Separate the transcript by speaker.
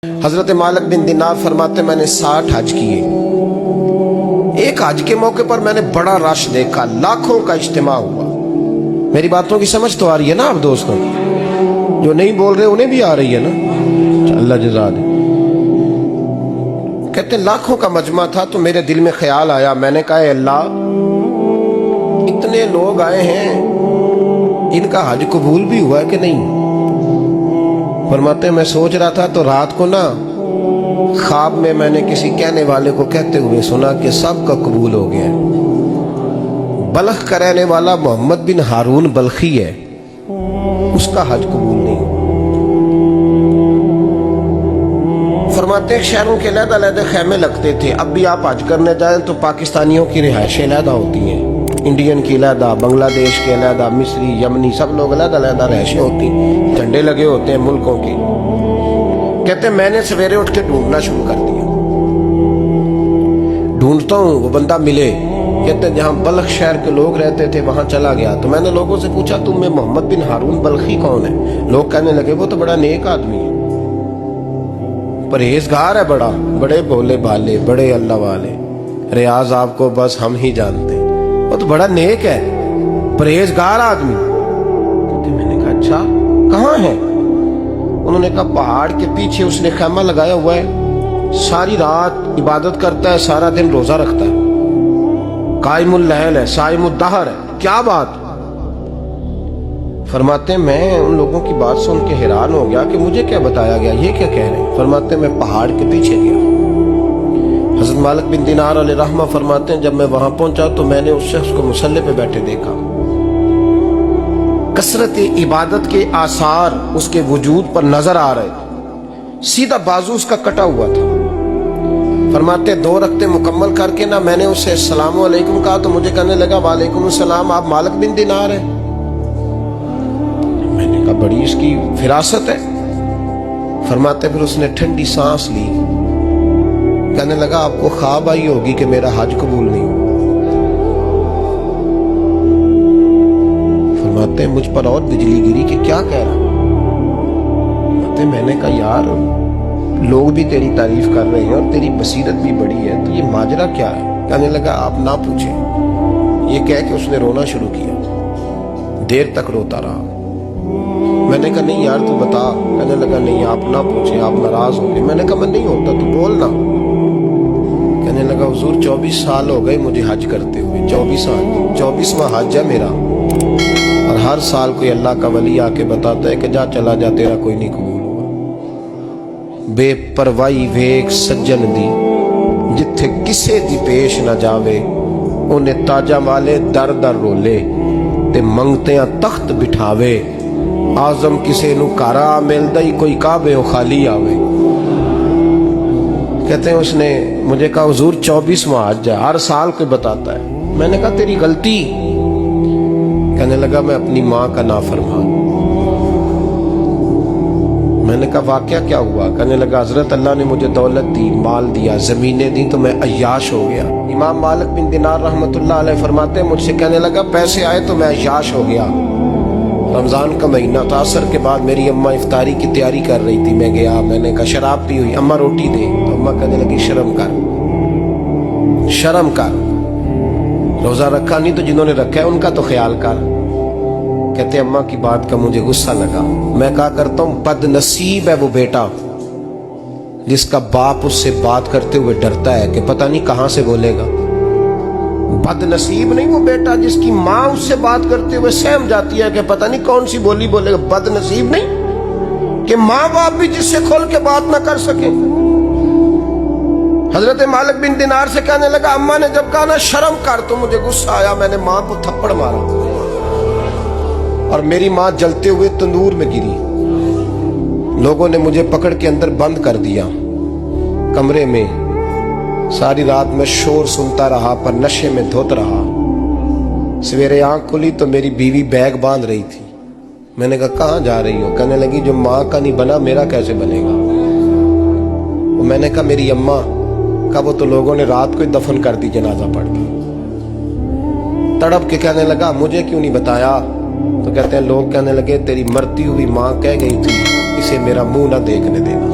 Speaker 1: हजरत मालिक बिन दिनार फरमाते मैंने 60 हज किए। एक हज के मौके पर मैंने बड़ा रश देखा, लाखों का इज्तिमा हुआ। मेरी बातों की समझ तो आ रही है ना आप दोस्तों? जो नहीं बोल रहे उन्हें भी आ रही है ना? अल्लाह जज़ा दे। कहते लाखों का मजमा था तो मेरे दिल में ख्याल आया, मैंने कहा अल्लाह इतने लोग आए हैं, इनका हज कबूल भी हुआ है कि नहीं? फरमाते मैं सोच रहा था तो रात को ना ख्वाब में मैंने किसी कहने वाले को कहते हुए सुना कि सबका कबूल हो गया। बल्ख का रहने वाला मोहम्मद बिन हारून बल्खी है, उसका हज कबूल नहीं। फरमाते शहरों के अलग-अलग खैमे लगते थे। अब भी आप हज करने जाएं तो पाकिस्तानियों की रिहाइशें अलग होती हैं, इंडियन की अलग, बांग्लादेश के अलग, मिस्री, यमनी, सब लोग अलग-अलग रिहाइशें होती हैं, झंडे लगे होते हैं मुल्कों के। कहते मैंने सवेरे उठ के ढूंढना शुरू कर दिया, ढूंढता हूँ वो बंदा मिले। कहते जहाँ बल्ख शहर के लोग रहते थे वहां चला गया तो मैंने लोगों से पूछा तुम में मोहम्मद बिन हारून बल्खी कौन है? लोग कहने लगे वो तो बड़ा नेक आदमी है, परहेजगार है, बड़े भोले भाले, बड़े अल्लाह वाले, रियाज आपको बस हम ही जानते हैं, वो तो बड़ा नेक है, परहेजगार आदमी। तो मैंने कहा अच्छा कहाँ है? उन्होंने कहा पहाड़ के पीछे उसने खैमा लगाया हुआ है, सारी रात इबादत करता है, सारा दिन रोजा रखता है, कायमुल लैल है, साइमुद दहर है। क्या बात? फरमाते मैं उन लोगों की बात सुन के हैरान हो गया कि मुझे क्या बताया गया, ये क्या कह रहे हैं? फरमाते मैं पहाड़ के पीछे गया। हज़रत मालिक बिन दिनार अलैहि रहमा फरमाते हैं जब मैं वहां पहुंचा तो मैंने उस शख्स को मुसल्ले पे बैठे देखा। कसरत इबादत के आसार उसके वजूद पर नजर आ रहे, सीधा बाजू उसका कटा हुआ था। फरमाते 2 रकते मुकम्मल करके ना मैंने उससे अस्सलामु अलैकुम कहा तो मुझे कहने लगा वालेकुम सलाम, आप मालिक बिन दिनार हैं? मैंने कहा बड़ी इसकी फिरासत है। फरमाते फिर उसने ठंडी सांस ली, कहने लगा आपको ख्वाब आई होगी कि मेरा हज कबूल नहीं हुआ। फरमाते मुझ पर और बिजली गिरी कि क्या कह रहा? फरमाते मैंने कहा यार लोग भी तेरी तारीफ कर रहे हैं और तेरी बसीरत भी बड़ी है, तो ये माजरा क्या है? कहने लगा आप ना पूछें। ये कह के उसने रोना शुरू किया, देर तक रोता रहा। मैंने कहा नहीं यार तू बता। कहने लगा नहीं आप ना पूछें, आप नाराज हो गए। मैंने कहा मैं नहीं होता, तू बोल ना। कहने लगा हुजूर 24 साल हो गए मुझे हज करते हुए, 24वां हज है मेरा, और हर साल कोई अल्लाह का वली आके बताता है कि जा चला जा तेरा कोई नहीं कबूल हुआ। बेपरवाही वेख सज्जन दी जिथे किसे दी पेश न जावे, उन्हें ताजा वाले दर दर रोले ते मंगते तख्त बिठावे, आजम किसे नु कारा मिलदा ही कोई काबे ओ खाली आवे। कहते हैं उसने मुझे कहा हुजूर 24वां हज है, हर साल कोई बताता है। मैंने कहा तेरी गलती। कहने लगा मैं अपनी माँ का नाफरमान। मैंने कहा वाकया क्या हुआ? कहने लगा हजरत अल्लाह ने मुझे दौलत दी, माल दिया, जमीनें दी तो मैं अय्याश हो गया। इमाम मालिक बिन दिनार रहमतुल्लाह अलैह फरमाते हैं मुझसे कहने लगा पैसे आए तो मैं अय्याश हो गया। रमजान का महीना था, असर के बाद मेरी अम्मा इफ्तारी की तैयारी कर रही थी, मैं गया, मैंने कहा शराब पी हुई, अम्मा रोटी दे, तो अम्मा कहने लगी शर्म कर, रोजा रखा नहीं तो जिन्होंने रखा है उनका तो ख्याल कर। कहते अम्मा की बात का मुझे गुस्सा लगा। मैं कहा करता हूं बदनसीब है वो बेटा जिसका बाप उससे बात करते हुए डरता है कि पता नहीं कहां से बोलेगा। बदनसीब नहीं वो बेटा जिसकी माँ उससे बात करते हुए सहम जाती है कि पता नहीं कौन सी बोली बोलेगा। बदनसीब नहीं कि माँ बाप भी जिससे खोल के बात ना कर सके। हजरत मालिक बिन दिनार से कहने लगा अम्मा ने जब कहा ना शर्म कर तो मुझे गुस्सा आया, मैंने माँ को थप्पड़ मारा और मेरी माँ जलते हुए तंदूर में गिरी। लोगों ने मुझे पकड़ के अंदर बंद कर दिया कमरे में। सारी रात में शोर सुनता रहा पर नशे में धोत रहा। सवेरे आंख खुली तो मेरी बीवी बैग बांध रही थी। मैंने कहा कहाँ जा रही हो? कहने लगी जो माँ का नहीं बना मेरा कैसे बनेगा? वो मैंने कहा मेरी अम्मा का वो तो लोगों ने रात को ही दफन कर दी जनाजा पढ़ के। तड़प के कहने लगा मुझे क्यों नहीं बताया? तो कहते हैं लोग कहने लगे तेरी मरती हुई माँ कह गई थी इसे मेरा मुंह ना देखने देना।